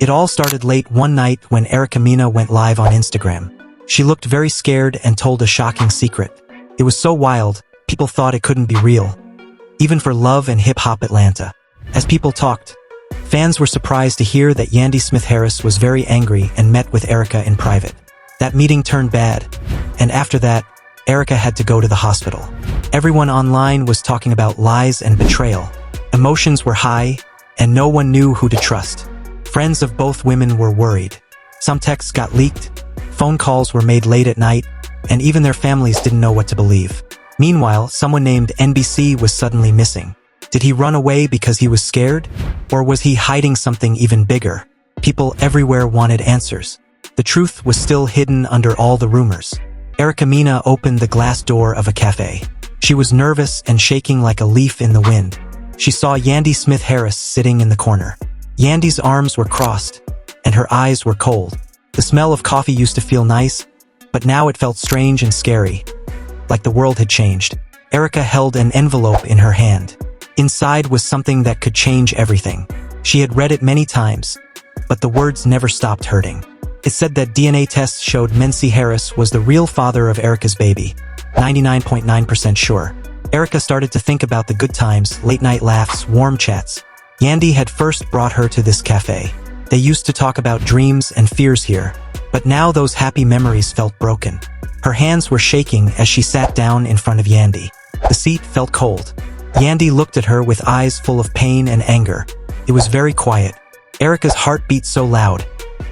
It all started late one night when Mena went live on Instagram. She looked very scared and told a shocking secret. It was so wild, people thought it couldn't be real. Even for Love and Hip Hop Atlanta. As people talked, fans were surprised to hear that Yandy Smith-Harris was very angry and met with Erica in private. That meeting turned bad, and after that, Erica had to go to the hospital. Everyone online was talking about lies and betrayal. Emotions were high, and no one knew who to trust. Friends of both women were worried. Some texts got leaked, phone calls were made late at night, and even their families didn't know what to believe. Meanwhile, someone named Mendeecees was suddenly missing. Did he run away because he was scared? Or was he hiding something even bigger? People everywhere wanted answers. The truth was still hidden under all the rumors. Mena opened the glass door of a cafe. She was nervous and shaking like a leaf in the wind. She saw Yandy Smith-Harris sitting in the corner. Yandy's arms were crossed, and her eyes were cold. The smell of coffee used to feel nice, but now it felt strange and scary, like the world had changed. Erica held an envelope in her hand. Inside was something that could change everything. She had read it many times, but the words never stopped hurting. It said that DNA tests showed Mendeecees was the real father of Erica's baby, 99.9% sure. Erica started to think about the good times, late-night laughs, warm chats. Yandy had first brought her to this cafe. They used to talk about dreams and fears here, but now those happy memories felt broken. Her hands were shaking as she sat down in front of Yandy. The seat felt cold. Yandy looked at her with eyes full of pain and anger. It was very quiet. Erica's heart beat so loud.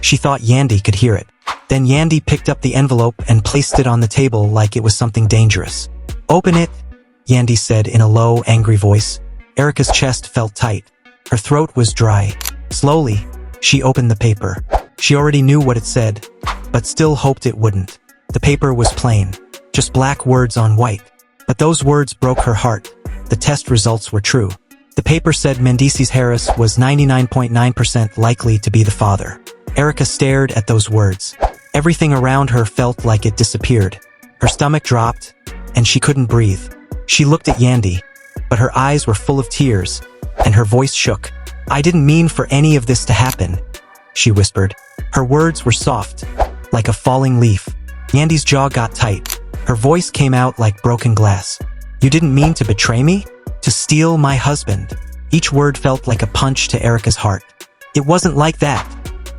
She thought Yandy could hear it. Then Yandy picked up the envelope and placed it on the table like it was something dangerous. "Open it," Yandy said in a low, angry voice. Erica's chest felt tight. Her throat was dry. Slowly, she opened the paper. She already knew what it said, but still hoped it wouldn't. The paper was plain, just black words on white. But those words broke her heart. The test results were true. The paper said Mendeecees was 99.9% likely to be the father. Erica stared at those words. Everything around her felt like it disappeared. Her stomach dropped, and she couldn't breathe. She looked at Yandy, but her eyes were full of tears, and her voice shook. "I didn't mean for any of this to happen," she whispered. Her words were soft, like a falling leaf. Yandy's jaw got tight. Her voice came out like broken glass. "You didn't mean to betray me? To steal my husband?" Each word felt like a punch to Erica's heart. "It wasn't like that,"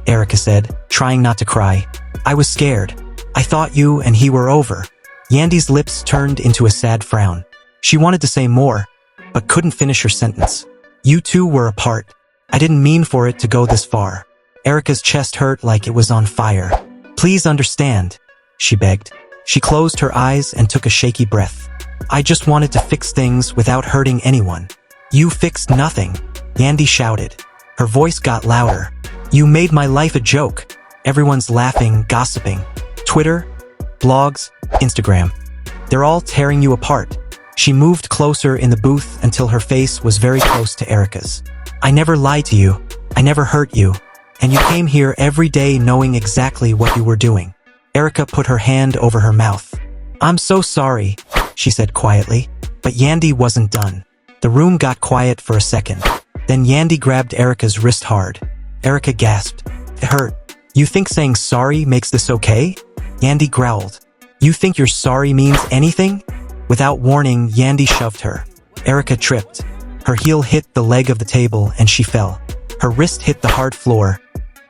Erica said, trying not to cry. "I was scared. I thought you and he were over." Yandy's lips turned into a sad frown. She wanted to say more, but couldn't finish her sentence. "You two were apart. I didn't mean for it to go this far." Erica's chest hurt like it was on fire. "Please understand," she begged. She closed her eyes and took a shaky breath. "I just wanted to fix things without hurting anyone." "You fixed nothing," Yandy shouted. Her voice got louder. "You made my life a joke. Everyone's laughing, gossiping. Twitter, blogs, Instagram. They're all tearing you apart." She moved closer in the booth until her face was very close to Erica's. "I never lied to you. I never hurt you. And you came here every day knowing exactly what you were doing." Erica put her hand over her mouth. "I'm so sorry," she said quietly. But Yandy wasn't done. The room got quiet for a second. Then Yandy grabbed Erica's wrist hard. Erica gasped. "It hurt." "You think saying sorry makes this okay?" Yandy growled. "You think your sorry means anything?" Without warning, Yandy shoved her. Erica tripped. Her heel hit the leg of the table and she fell. Her wrist hit the hard floor.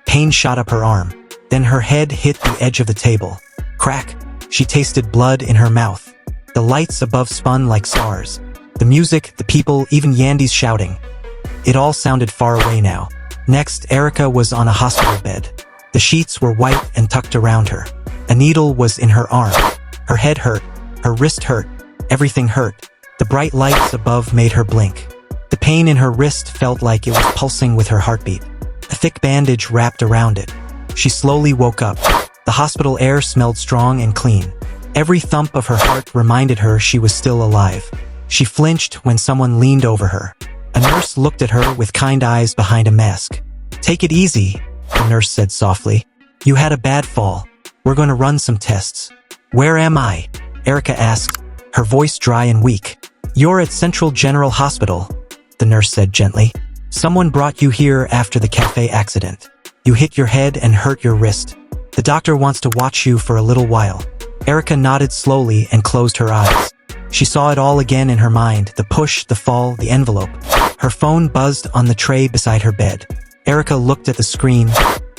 Pain shot up her arm. Then her head hit the edge of the table. Crack! She tasted blood in her mouth. The lights above spun like stars. The music, the people, even Yandy's shouting. It all sounded far away now. Next, Erica was on a hospital bed. The sheets were white and tucked around her. A needle was in her arm. Her head hurt. Her wrist hurt. Everything hurt. The bright lights above made her blink. The pain in her wrist felt like it was pulsing with her heartbeat. A thick bandage wrapped around it. She slowly woke up. The hospital air smelled strong and clean. Every thump of her heart reminded her she was still alive. She flinched when someone leaned over her. A nurse looked at her with kind eyes behind a mask. "Take it easy," the nurse said softly. "You had a bad fall. We're going to run some tests." "Where am I?" Erica asked, her voice dry and weak. "You're at Central General Hospital," the nurse said gently. "Someone brought you here after the cafe accident." You hit your head and hurt your wrist. The doctor wants to watch you for a little while. Erica nodded slowly and closed her eyes. She saw it all again in her mind, the push, the fall, the envelope. Her phone buzzed on the tray beside her bed. Erica looked at the screen,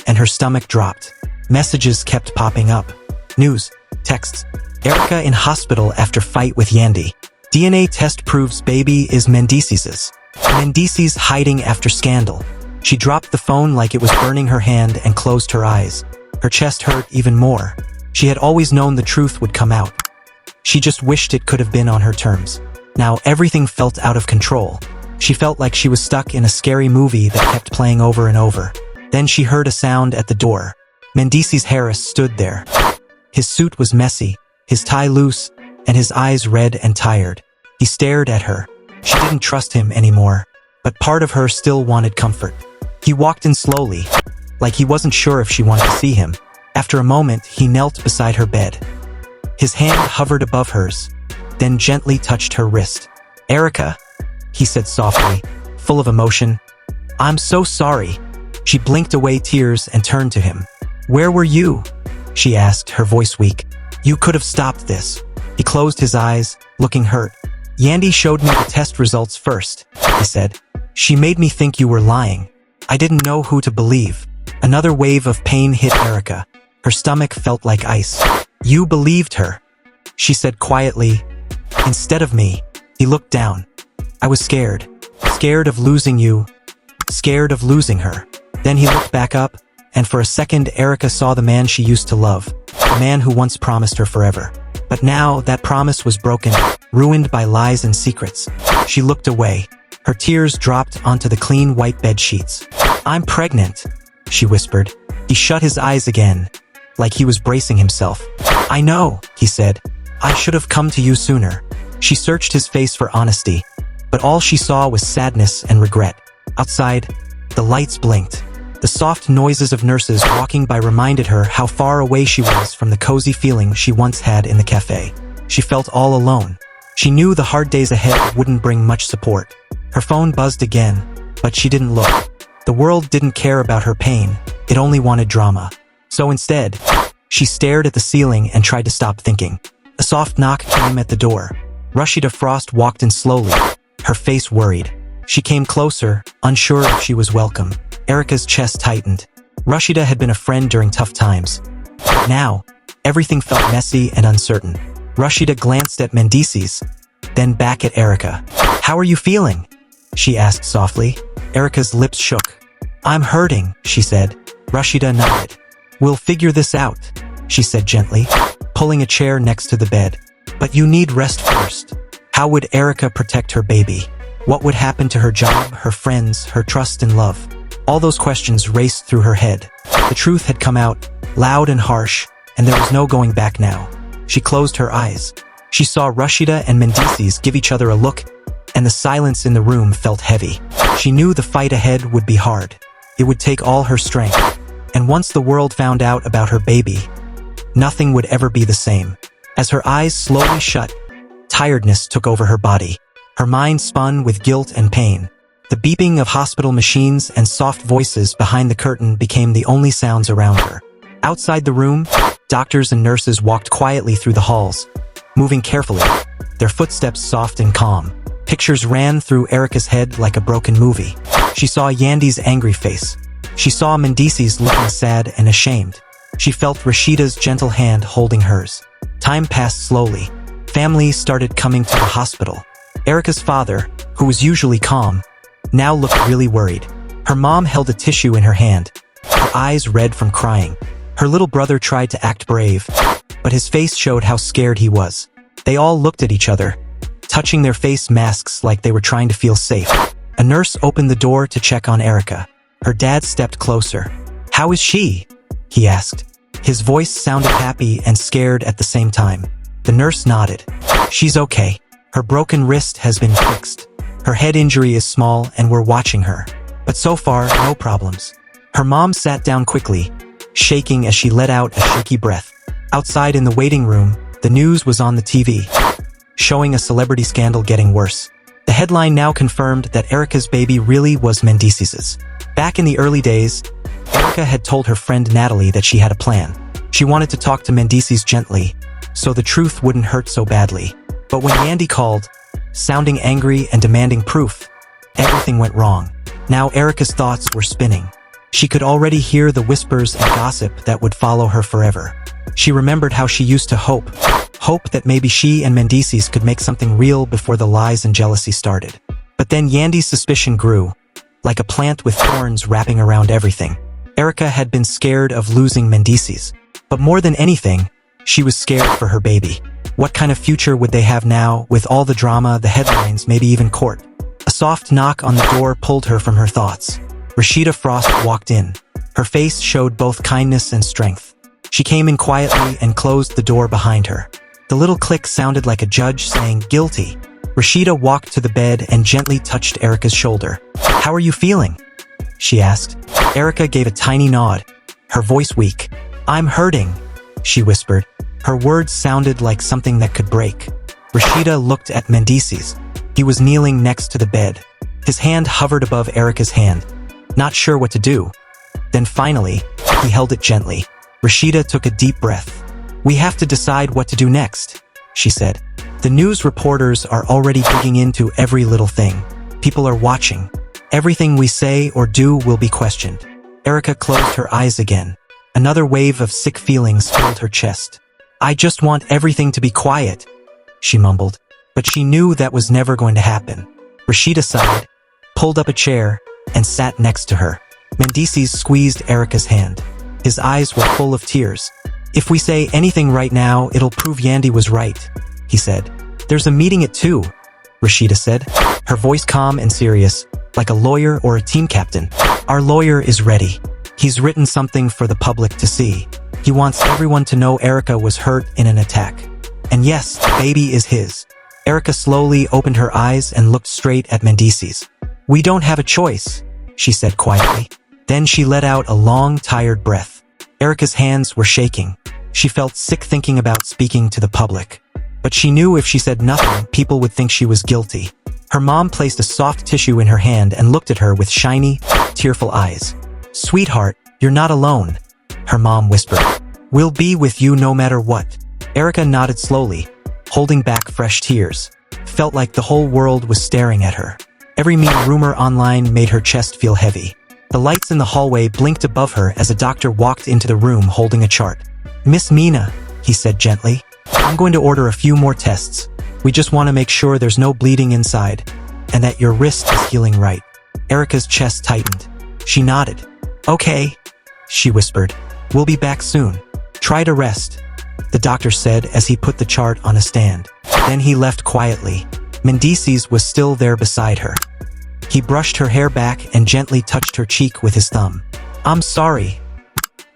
and her stomach dropped. Messages kept popping up. News, texts. Erica in hospital after fight with Yandy. DNA test proves baby is Mendeecees. Mendeecees hiding after scandal. She dropped the phone like it was burning her hand and closed her eyes. Her chest hurt even more. She had always known the truth would come out. She just wished it could have been on her terms. Now everything felt out of control. She felt like she was stuck in a scary movie that kept playing over and over. Then she heard a sound at the door. Mendeecees Harris stood there. His suit was messy, his tie loose, and his eyes red and tired. He stared at her. She didn't trust him anymore, but part of her still wanted comfort. He walked in slowly, like he wasn't sure if she wanted to see him. After a moment, he knelt beside her bed. His hand hovered above hers, then gently touched her wrist. "Erica," he said softly, full of emotion. "I'm so sorry." She blinked away tears and turned to him. "Where were you?" she asked, her voice weak. "You could have stopped this." He closed his eyes, looking hurt. "Yandy showed me the test results first," he said. "She made me think you were lying. I didn't know who to believe." Another wave of pain hit Erica. Her stomach felt like ice. "You believed her," she said quietly. "Instead of me." He looked down. "I was scared. Scared of losing you. Scared of losing her." Then he looked back up, and for a second Erica saw the man she used to love. The man who once promised her forever. But now that promise was broken, ruined by lies and secrets. She looked away. Her tears dropped onto the clean white bed sheets. "I'm pregnant," she whispered. He shut his eyes again, like he was bracing himself. "I know," he said. "I should have come to you sooner." She searched his face for honesty, but all she saw was sadness and regret. Outside, the lights blinked. The soft noises of nurses walking by reminded her how far away she was from the cozy feeling she once had in the cafe. She felt all alone. She knew the hard days ahead wouldn't bring much support. Her phone buzzed again, but she didn't look. The world didn't care about her pain, it only wanted drama. So instead, she stared at the ceiling and tried to stop thinking. A soft knock came at the door. Rashida Frost walked in slowly, her face worried. She came closer, unsure if she was welcome. Erica's chest tightened. Rashida had been a friend during tough times. But now, everything felt messy and uncertain. Rashida glanced at Mendeecees, then back at Erica. "How are you feeling?" she asked softly. Erica's lips shook. "I'm hurting," she said. Rashida nodded. "We'll figure this out," she said gently, pulling a chair next to the bed. "But you need rest first." How would Erica protect her baby? What would happen to her job, her friends, her trust and love? All those questions raced through her head. The truth had come out, loud and harsh, and there was no going back now. She closed her eyes. She saw Rashida and Mendeecees give each other a look, and the silence in the room felt heavy. She knew the fight ahead would be hard. It would take all her strength. And once the world found out about her baby, nothing would ever be the same. As her eyes slowly shut, tiredness took over her body. Her mind spun with guilt and pain. The beeping of hospital machines and soft voices behind the curtain became the only sounds around her. Outside the room, doctors and nurses walked quietly through the halls, moving carefully, their footsteps soft and calm. Pictures ran through Erica's head like a broken movie. She saw Yandy's angry face. She saw Mendeecees looking sad and ashamed. She felt Rashida's gentle hand holding hers. Time passed slowly. Families started coming to the hospital. Erica's father, who was usually calm, now looked really worried. Her mom held a tissue in her hand, her eyes red from crying. Her little brother tried to act brave, but his face showed how scared he was. They all looked at each other, touching their face masks like they were trying to feel safe. A nurse opened the door to check on Erica. Her dad stepped closer. "How is she?" he asked. His voice sounded happy and scared at the same time. The nurse nodded. "She's okay. Her broken wrist has been fixed. Her head injury is small and we're watching her. But so far, no problems." Her mom sat down quickly, shaking as she let out a shaky breath. Outside in the waiting room, the news was on the TV, showing a celebrity scandal getting worse. The headline now confirmed that Erica's baby really was Mendeecees'. Back in the early days, Erica had told her friend Natalie that she had a plan. She wanted to talk to Mendeecees gently, so the truth wouldn't hurt so badly. But when Yandy called, sounding angry and demanding proof, everything went wrong. Now Erica's thoughts were spinning. She could already hear the whispers and gossip that would follow her forever. She remembered how she used to hope that maybe she and Mendeecees could make something real before the lies and jealousy started. But then Yandy's suspicion grew, like a plant with thorns wrapping around everything. Erica had been scared of losing Mendeecees, but more than anything, she was scared for her baby. What kind of future would they have now, with all the drama, the headlines, maybe even court? A soft knock on the door pulled her from her thoughts. Rashida Frost walked in. Her face showed both kindness and strength. She came in quietly and closed the door behind her. The little click sounded like a judge saying, "Guilty." Rashida walked to the bed and gently touched Erica's shoulder. "How are you feeling?" she asked. Erica gave a tiny nod, her voice weak. "I'm hurting," she whispered. Her words sounded like something that could break. Rashida looked at Mendeecees. He was kneeling next to the bed. His hand hovered above Erica's hand, not sure what to do. Then finally, he held it gently. Rashida took a deep breath. "We have to decide what to do next," she said. "The news reporters are already digging into every little thing. People are watching. Everything we say or do will be questioned." Erica closed her eyes again. Another wave of sick feelings filled her chest. "I just want everything to be quiet," she mumbled. But she knew that was never going to happen. Rashida sighed, pulled up a chair, and sat next to her. Mendeecees squeezed Erica's hand. His eyes were full of tears. "If we say anything right now, it'll prove Yandy was right," he said. "There's a meeting at 2, Rashida said, her voice calm and serious, like a lawyer or a team captain. "Our lawyer is ready. He's written something for the public to see. He wants everyone to know Erica was hurt in an attack. And yes, the baby is his." Erica slowly opened her eyes and looked straight at Mendeecees. "We don't have a choice," she said quietly. Then she let out a long, tired breath. Erica's hands were shaking. She felt sick thinking about speaking to the public. But she knew if she said nothing, people would think she was guilty. Her mom placed a soft tissue in her hand and looked at her with shiny, tearful eyes. "Sweetheart, you're not alone," her mom whispered. "We'll be with you no matter what." Erica nodded slowly, holding back fresh tears. Felt like the whole world was staring at her. Every mean rumor online made her chest feel heavy. The lights in the hallway blinked above her as a doctor walked into the room holding a chart. "Miss Mena," he said gently, "I'm going to order a few more tests. We just want to make sure there's no bleeding inside, and that your wrist is healing right." Erica's chest tightened. She nodded. "Okay," she whispered. "We'll be back soon. Try to rest," the doctor said as he put the chart on a stand. Then he left quietly. Mendeecees was still there beside her. He brushed her hair back and gently touched her cheek with his thumb. "I'm sorry,"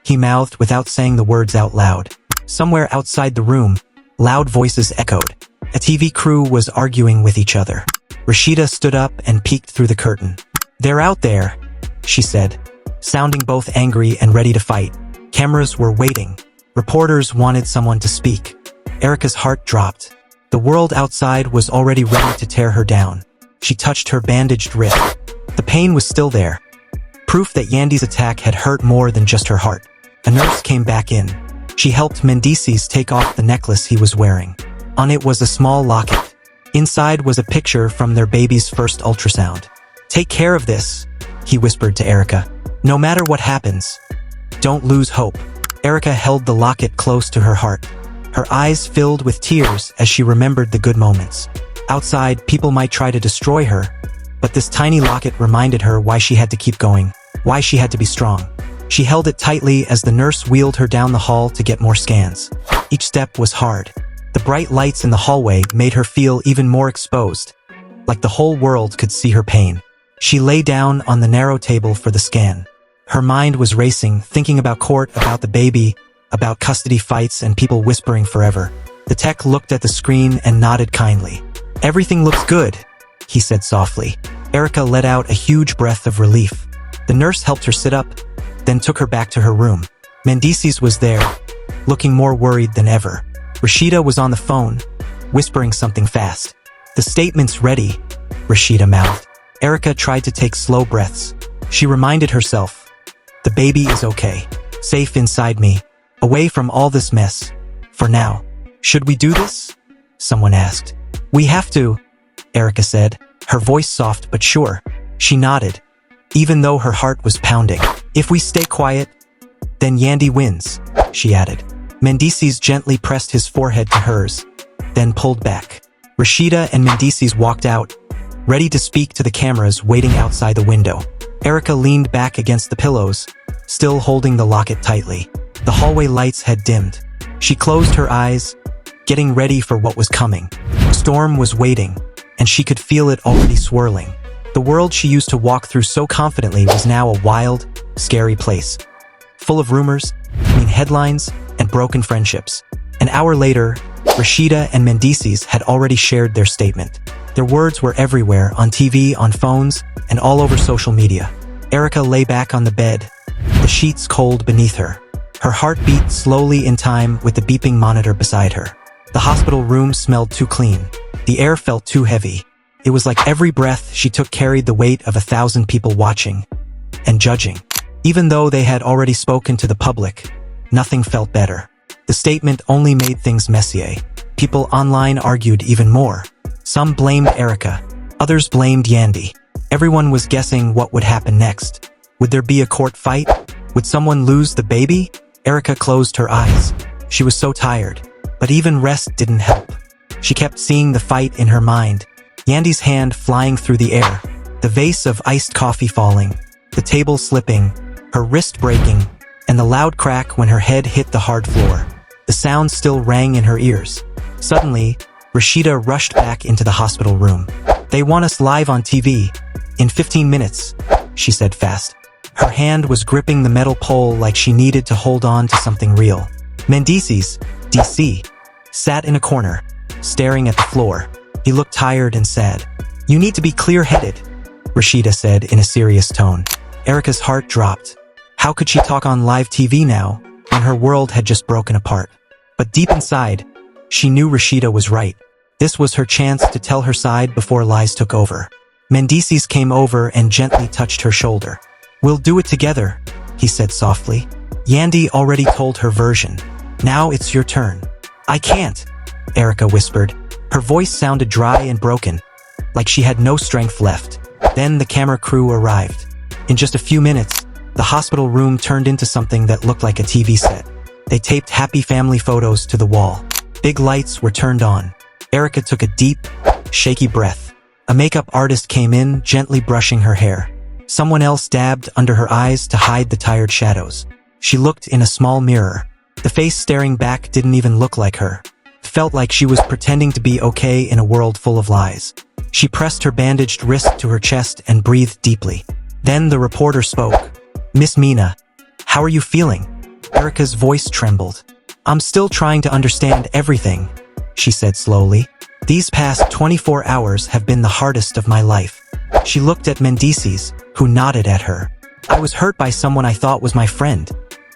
he mouthed without saying the words out loud. Somewhere outside the room, loud voices echoed. A TV crew was arguing with each other. Rashida stood up and peeked through the curtain. "They're out there," she said, sounding both angry and ready to fight. Cameras were waiting. Reporters wanted someone to speak. Erica's heart dropped. The world outside was already ready to tear her down. She touched her bandaged wrist. The pain was still there. Proof that Yandy's attack had hurt more than just her heart. A nurse came back in. She helped Mendeecees take off the necklace he was wearing. On it was a small locket. Inside was a picture from their baby's first ultrasound. "Take care of this," he whispered to Erica. "No matter what happens, don't lose hope." Erica held the locket close to her heart. Her eyes filled with tears as she remembered the good moments. Outside, people might try to destroy her, but this tiny locket reminded her why she had to keep going, why she had to be strong. She held it tightly as the nurse wheeled her down the hall to get more scans. Each step was hard. The bright lights in the hallway made her feel even more exposed, like the whole world could see her pain. She lay down on the narrow table for the scan. Her mind was racing, thinking about court, about the baby, about custody fights and people whispering forever. The tech looked at the screen and nodded kindly. "Everything looks good," he said softly. Erica let out a huge breath of relief. The nurse helped her sit up, then took her back to her room. Mendeecees was there, looking more worried than ever. Rashida was on the phone, whispering something fast. "The statement's ready," Rashida mouthed. Erica tried to take slow breaths. She reminded herself, The baby is okay. Safe inside me. Away from all this mess. For now. Should we do this? Someone asked. We have to, Erica said, her voice soft but sure. She nodded, even though her heart was pounding. If we stay quiet, then Yandy wins, she added. Mendeecees gently pressed his forehead to hers, then pulled back. Rashida and Mendeecees walked out, ready to speak to the cameras waiting outside the window. Erica leaned back against the pillows, still holding the locket tightly. The hallway lights had dimmed. She closed her eyes, getting ready for what was coming. The storm was waiting, and she could feel it already swirling. The world she used to walk through so confidently was now a wild, scary place. Full of rumors, headlines, and broken friendships. An hour later, Rashida and Mendeecees had already shared their statement. Their words were everywhere, on TV, on phones, and all over social media. Erica lay back on the bed, the sheets cold beneath her. Her heart beat slowly in time with the beeping monitor beside her. The hospital room smelled too clean. The air felt too heavy. It was like every breath she took carried the weight of 1,000 people watching and judging. Even though they had already spoken to the public, nothing felt better. The statement only made things messier. People online argued even more. Some blamed Erica. Others blamed Yandy. Everyone was guessing what would happen next. Would there be a court fight? Would someone lose the baby? Erica closed her eyes. She was so tired. But even rest didn't help. She kept seeing the fight in her mind. Yandy's hand flying through the air. The vase of iced coffee falling. The table slipping. Her wrist breaking. And the loud crack when her head hit the hard floor. The sound still rang in her ears. Suddenly, Rashida rushed back into the hospital room. They want us live on TV. In 15 minutes, she said fast. Her hand was gripping the metal pole like she needed to hold on to something real. Mendeecees, DC, sat in a corner, staring at the floor. He looked tired and sad. You need to be clear-headed, Rashida said in a serious tone. Erica's heart dropped. How could she talk on live TV now, when her world had just broken apart? But deep inside, she knew Rashida was right. This was her chance to tell her side before lies took over. Mendeecees came over and gently touched her shoulder. We'll do it together, he said softly. Yandy already told her version. Now it's your turn. I can't, Erica whispered. Her voice sounded dry and broken, like she had no strength left. Then the camera crew arrived. In just a few minutes, the hospital room turned into something that looked like a TV set. They taped happy family photos to the wall. Big lights were turned on. Erica took a deep, shaky breath. A makeup artist came in, gently brushing her hair. Someone else dabbed under her eyes to hide the tired shadows. She looked in a small mirror. The face staring back didn't even look like her. It felt like she was pretending to be okay in a world full of lies. She pressed her bandaged wrist to her chest and breathed deeply. Then the reporter spoke. Miss Mena, how are you feeling? Erica's voice trembled. I'm still trying to understand everything, she said slowly. These past 24 hours have been the hardest of my life. She looked at Mendeecees, who nodded at her. I was hurt by someone I thought was my friend,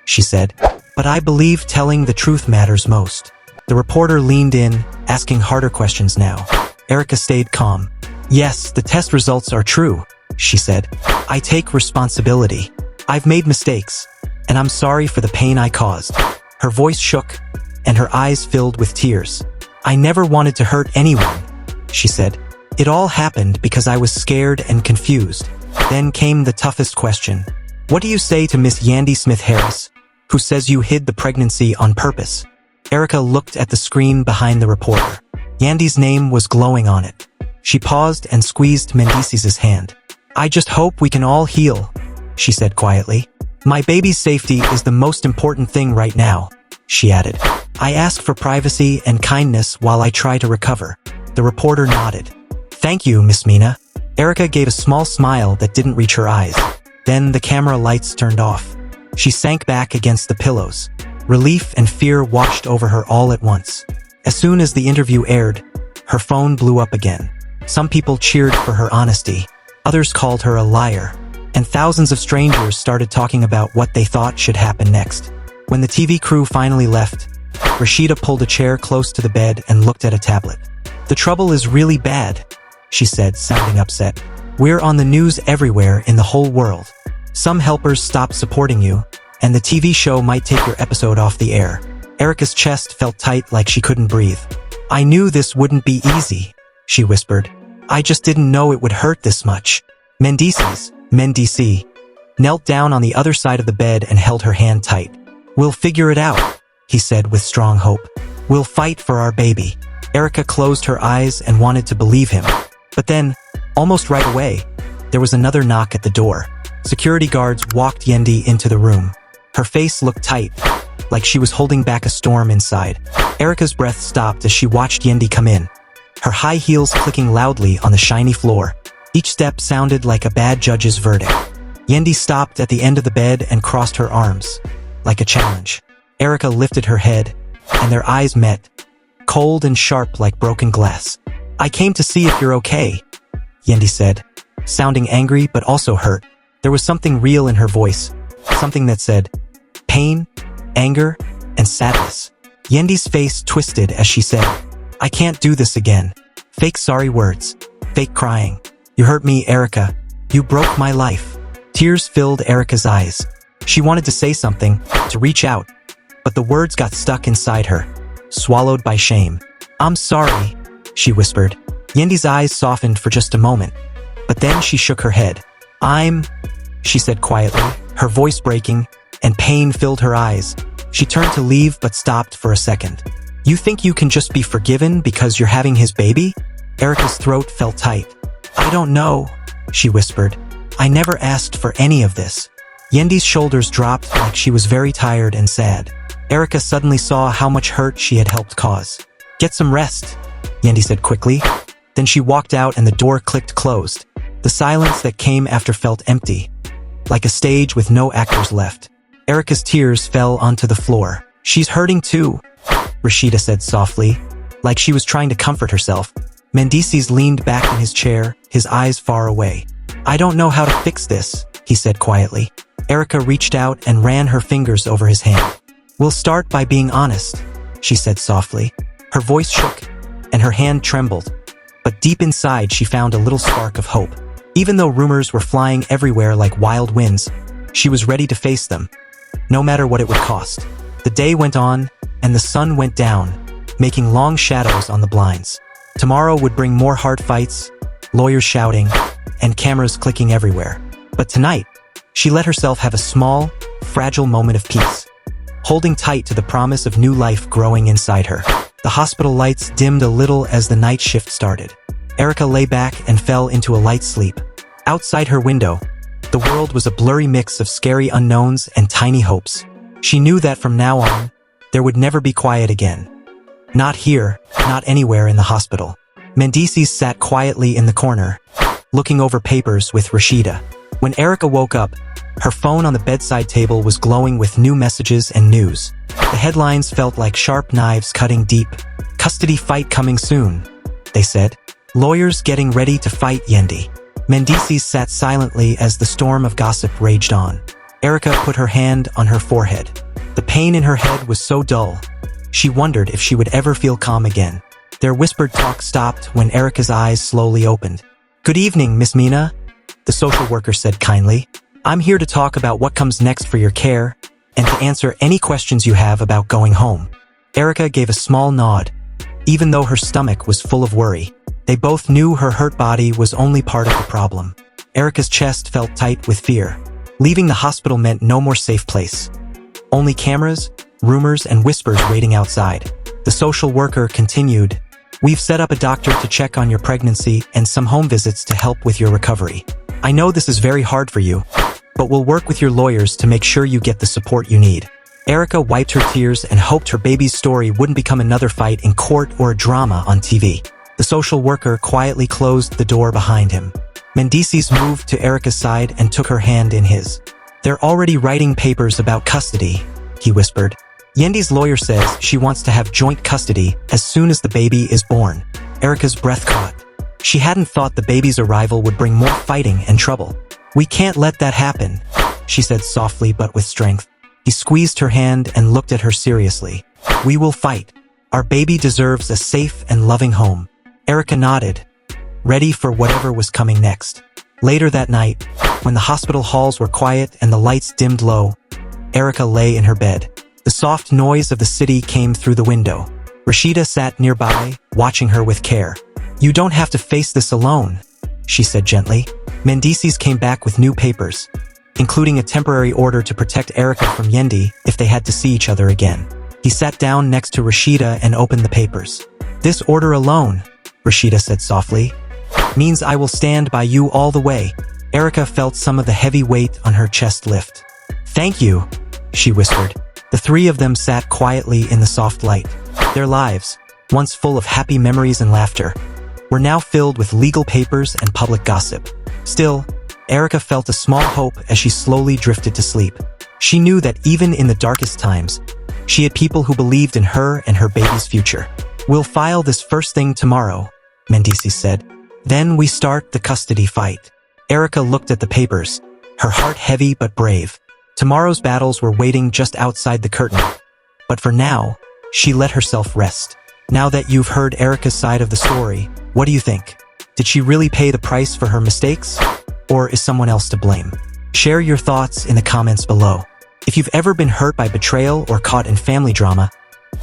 she said, but I believe telling the truth matters most. The reporter leaned in, asking harder questions now. Erica stayed calm. Yes, the test results are true, she said. I take responsibility. I've made mistakes, and I'm sorry for the pain I caused. Her voice shook, and her eyes filled with tears. I never wanted to hurt anyone, she said. It all happened because I was scared and confused. Then came the toughest question. What do you say to Miss Yandy Smith-Harris, who says you hid the pregnancy on purpose? Erica looked at the screen behind the reporter. Yandy's name was glowing on it. She paused and squeezed Mendeecees' hand. I just hope we can all heal, she said quietly. My baby's safety is the most important thing right now, she added. I ask for privacy and kindness while I try to recover. The reporter nodded. Thank you, Miss Mena. Erica gave a small smile that didn't reach her eyes. Then the camera lights turned off. She sank back against the pillows. Relief and fear washed over her all at once. As soon as the interview aired, her phone blew up again. Some people cheered for her honesty. Others called her a liar. And thousands of strangers started talking about what they thought should happen next. When the TV crew finally left, Rashida pulled a chair close to the bed and looked at a tablet. The trouble is really bad, she said, sounding upset. We're on the news everywhere in the whole world. Some helpers stopped supporting you, and the TV show might take your episode off the air. Erica's chest felt tight like she couldn't breathe. I knew this wouldn't be easy, she whispered. I just didn't know it would hurt this much. Mendeecees, knelt down on the other side of the bed and held her hand tight. We'll figure it out, he said with strong hope. We'll fight for our baby. Erica closed her eyes and wanted to believe him. But then, almost right away, there was another knock at the door. Security guards walked Yandy into the room. Her face looked tight, like she was holding back a storm inside. Erica's breath stopped as she watched Yandy come in, her high heels clicking loudly on the shiny floor. Each step sounded like a bad judge's verdict. Yandy stopped at the end of the bed and crossed her arms, like a challenge. Erica lifted her head, and their eyes met, cold and sharp like broken glass. I came to see if you're okay, Yandy said, sounding angry but also hurt. There was something real in her voice, something that said, pain, anger, and sadness. Yandy's face twisted as she said, I can't do this again. Fake sorry words, fake crying. You hurt me, Erica. You broke my life. Tears filled Erica's eyes. She wanted to say something, to reach out, but the words got stuck inside her, swallowed by shame. I'm sorry, she whispered. Yandy's eyes softened for just a moment, but then she shook her head. She said quietly, her voice breaking, and pain filled her eyes. She turned to leave but stopped for a second. You think you can just be forgiven because you're having his baby? Erica's throat felt tight. I don't know, she whispered. I never asked for any of this. Yandy's shoulders dropped like she was very tired and sad. Erica suddenly saw how much hurt she had helped cause. Get some rest, Yandy said quickly. Then she walked out and the door clicked closed. The silence that came after felt empty, like a stage with no actors left. Erica's tears fell onto the floor. She's hurting too, Rashida said softly, like she was trying to comfort herself. Mendeecees leaned back in his chair, his eyes far away. I don't know how to fix this, he said quietly. Erica reached out and ran her fingers over his hand. We'll start by being honest, she said softly. Her voice shook, and her hand trembled. But deep inside she found a little spark of hope. Even though rumors were flying everywhere like wild winds, she was ready to face them, no matter what it would cost. The day went on, and the sun went down, making long shadows on the blinds. Tomorrow would bring more hard fights, lawyers shouting, and cameras clicking everywhere. But tonight, she let herself have a small, fragile moment of peace, holding tight to the promise of new life growing inside her. The hospital lights dimmed a little as the night shift started. Erica lay back and fell into a light sleep. Outside her window, the world was a blurry mix of scary unknowns and tiny hopes. She knew that from now on, there would never be quiet again. Not here, not anywhere in the hospital. Mendeecees sat quietly in the corner, looking over papers with Rashida. When Erica woke up, her phone on the bedside table was glowing with new messages and news. The headlines felt like sharp knives cutting deep. Custody fight coming soon, they said. Lawyers getting ready to fight Yandy. Mendeecees sat silently as the storm of gossip raged on. Erica put her hand on her forehead. The pain in her head was so dull. She wondered if she would ever feel calm again. Their whispered talk stopped when Erica's eyes slowly opened. Good evening, Miss Mena, the social worker said kindly. I'm here to talk about what comes next for your care and to answer any questions you have about going home. Erica gave a small nod, even though her stomach was full of worry. They both knew her hurt body was only part of the problem. Erica's chest felt tight with fear. Leaving the hospital meant no more safe place. Only cameras, rumors, and whispers waiting outside. The social worker continued, We've set up a doctor to check on your pregnancy and some home visits to help with your recovery. I know this is very hard for you, but we'll work with your lawyers to make sure you get the support you need. Erica wiped her tears and hoped her baby's story wouldn't become another fight in court or a drama on TV. The social worker quietly closed the door behind him. Mendeecees moved to Erica's side and took her hand in his. They're already writing papers about custody, he whispered. Yandy's lawyer says she wants to have joint custody as soon as the baby is born. Erica's breath caught. She hadn't thought the baby's arrival would bring more fighting and trouble. We can't let that happen, she said softly but with strength. He squeezed her hand and looked at her seriously. We will fight. Our baby deserves a safe and loving home. Erica nodded, ready for whatever was coming next. Later that night, When the hospital halls were quiet and the lights dimmed low, Erica lay in her bed. The soft noise of the city came through the window. Rashida sat nearby, watching her with care. "You don't have to face this alone," she said gently. Mendeecees came back with new papers, including a temporary order to protect Erica from Yandy if they had to see each other again. He sat down next to Rashida and opened the papers. "This order alone," Rashida said softly, "means I will stand by you all the way." Erica felt some of the heavy weight on her chest lift. "Thank you," she whispered. The three of them sat quietly in the soft light. Their lives, once full of happy memories and laughter, were now filled with legal papers and public gossip. Still, Erica felt a small hope as she slowly drifted to sleep. She knew that even in the darkest times, she had people who believed in her and her baby's future. "We'll file this first thing tomorrow," Mendeecees said. "Then we start the custody fight." Erica looked at the papers, her heart heavy but brave. Tomorrow's battles were waiting just outside the curtain. But for now, she let herself rest. Now that you've heard Erica's side of the story, what do you think? Did she really pay the price for her mistakes? Or is someone else to blame? Share your thoughts in the comments below. If you've ever been hurt by betrayal or caught in family drama,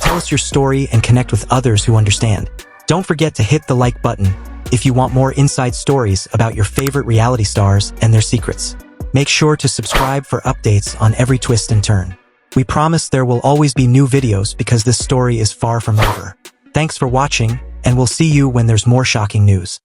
tell us your story and connect with others who understand. Don't forget to hit the like button if you want more inside stories about your favorite reality stars and their secrets. Make sure to subscribe for updates on every twist and turn. We promise there will always be new videos because this story is far from over. Thanks for watching, and we'll see you when there's more shocking news.